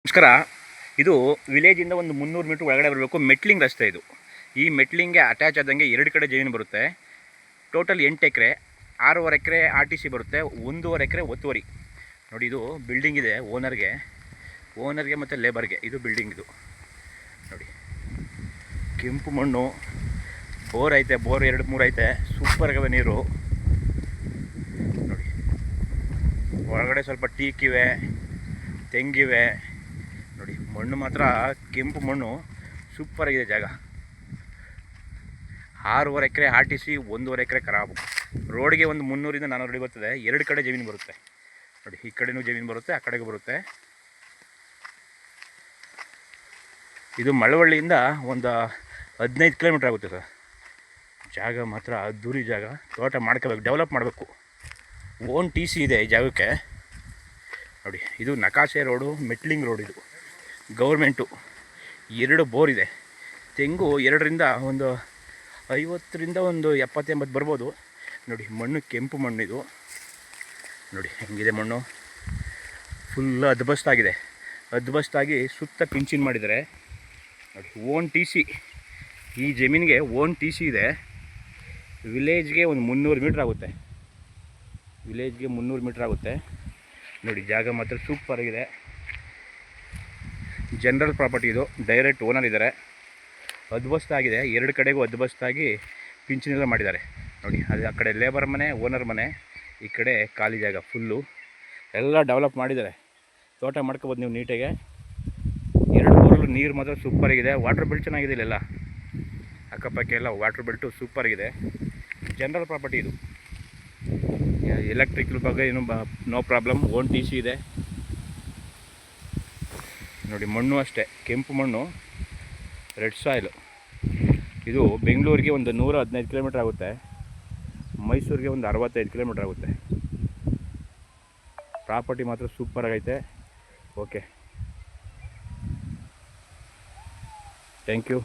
ನಮಸ್ಕಾರ. ಇದು ವಿಲೇಜಿಂದ ಒಂದು 300 ಮೀಟ್ರ್ ಒಳಗಡೆ ಬರಬೇಕು. ಮೆಟ್ಲಿಂಗ್ ರಸ್ತೆ ಇದು. ಈ ಮೆಟ್ಲಿಂಗ್ಗೆ ಅಟ್ಯಾಚ್ ಆದಂಗೆ 2 ಕಡೆ ಜಮೀನು ಬರುತ್ತೆ. ಟೋಟಲ್ 8 ಎಕರೆ, 6.5 ಎಕರೆ RTC ಬರುತ್ತೆ, 1.5 ಎಕರೆ ಒತ್ತುವರಿ. ನೋಡಿ, ಇದು ಬಿಲ್ಡಿಂಗ್ ಇದೆ ಓನರ್ಗೆ ಮತ್ತು ಲೇಬರ್ಗೆ. ಇದು ಬಿಲ್ಡಿಂಗ್ ಇದು ನೋಡಿ. ಕೆಂಪು ಮಣ್ಣು, ಬೋರ್ ಐತೆ, ಬೋರ್ 2-3 ಐತೆ. ಸೂಪರ್ ಆಗವೆ ನೀರು ನೋಡಿ. ಒಳಗಡೆ ಸ್ವಲ್ಪ ಟೀಕಿವೆ, ತೆಂಗಿವೆ ನೋಡಿ. ಮಣ್ಣು ಮಾತ್ರ ಕೆಂಪು ಮಣ್ಣು, ಸೂಪರಾಗಿದೆ ಜಾಗ. 6.5 ಎಕರೆ RTC, 1.5 ಎಕರೆ ಖರಾಬು. ರೋಡ್ಗೆ ಒಂದು 300ರಿಂದ 400 ಅಡಿ ಬರ್ತದೆ. 2 ಕಡೆ ಜಮೀನು ಬರುತ್ತೆ ನೋಡಿ. ಈ ಕಡೆನೂ ಜಮೀನು ಬರುತ್ತೆ, ಆ ಕಡೆಗೂ ಬರುತ್ತೆ. ಇದು ಮಳವಳ್ಳಿಯಿಂದ ಒಂದು 15 ಕಿಲೋಮೀಟ್ರ್ ಆಗುತ್ತೆ ಸರ್. ಜಾಗ ಮಾತ್ರ ಅದ್ದೂರಿ ಜಾಗ. ತೋಟ ಮಾಡ್ಕೋಬೇಕು, ಡೆವಲಪ್ ಮಾಡಬೇಕು. ಓನ್ TC ಇದೆ ಈ ಜಾಗಕ್ಕೆ ನೋಡಿ. ಇದು ನಕಾಶೆ ರೋಡು, ಮೆಟ್ಲಿಂಗ್ ರೋಡ್. ಇದು ಗೌರ್ಮೆಂಟು. 2 ಬೋರ್ ಇದೆ. ತೆಂಗು 2ರಿಂದ ಒಂದು 50ರಿಂದ ಒಂದು 70-80 ಬರ್ಬೋದು ನೋಡಿ. ಮಣ್ಣು ಕೆಂಪು ಮಣ್ಣು ಇದು ನೋಡಿ. ಹೆಂಗಿದೆ ಮಣ್ಣು, ಫುಲ್ಲು ಅದ್ಬಸ್ತಾಗಿ ಸುತ್ತ ಪಿಂಚಿನ್ ಮಾಡಿದ್ದಾರೆ ನೋಡಿ. ಓನ್ TC, ಈ ಜಮೀನಿಗೆ ಓನ್ TC ಇದೆ. ವಿಲೇಜ್ಗೆ ಒಂದು 300 ಮೀಟ್ರ್ ಆಗುತ್ತೆ. ನೋಡಿ. ಜಾಗ ಮಾತ್ರ ಸೂಪರಾಗಿದೆ. ಜನರಲ್ ಪ್ರಾಪರ್ಟಿ ಇದು. ಡೈರೆಕ್ಟ್ ಓನರ್ ಇದ್ದಾರೆ. ಅದ್ಬಸ್ತಾಗಿದೆ. 2 ಕಡೆಗೂ ಅದ್ಬಸ್ತಾಗಿ ಪಿಂಚಣಿಲ್ಲ ಮಾಡಿದ್ದಾರೆ ನೋಡಿ. ಅದು ಆ ಕಡೆ ಲೇಬರ್ ಮನೆ, ಓನರ್ ಮನೆ, ಈ ಕಡೆ ಖಾಲಿ ಜಾಗ ಫುಲ್ಲು. ಎಲ್ಲ ಡೆವಲಪ್ ಮಾಡಿದ್ದಾರೆ. ತೋಟ ಮಾಡ್ಕೋಬೋದು ನೀವು ನೀಟಾಗೆ. 2 ಬೋರಲ್ಲೂ ನೀರು ಮಾತ್ರ ಸೂಪರಾಗಿದೆ. ವಾಟ್ರ್ ಬೆಲ್ಟ್ ಚೆನ್ನಾಗಿದೆ ಇಲ್ಲೆಲ್ಲ. ಅಕ್ಕಪಕ್ಕ ಎಲ್ಲ ವಾಟ್ರ್ ಬೆಲ್ಟು ಸೂಪರಾಗಿದೆ. ಜನರಲ್ ಪ್ರಾಪರ್ಟಿ ಇದು. ಎಲೆಕ್ಟ್ರಿಕಲ್ ಬಗ್ಗೆ ಏನು ನೋ ಪ್ರಾಬ್ಲಮ್. ಓನ್ TC ಇದೆ ನೋಡಿ. ಮಣ್ಣು ಅಷ್ಟೇ ಕೆಂಪು ಮಣ್ಣು, ರೆಡ್ ಸಾಯಿಲು. ಇದು ಬೆಂಗಳೂರಿಗೆ ಒಂದು 115 ಕಿಲೋಮೀಟ್ರ್ ಆಗುತ್ತೆ. ಮೈಸೂರಿಗೆ ಒಂದು 65 ಕಿಲೋಮೀಟ್ರ್ ಆಗುತ್ತೆ. ಪ್ರಾಪರ್ಟಿ ಮಾತ್ರ ಸೂಪರಾಗೈತೆ. Okay, thank you.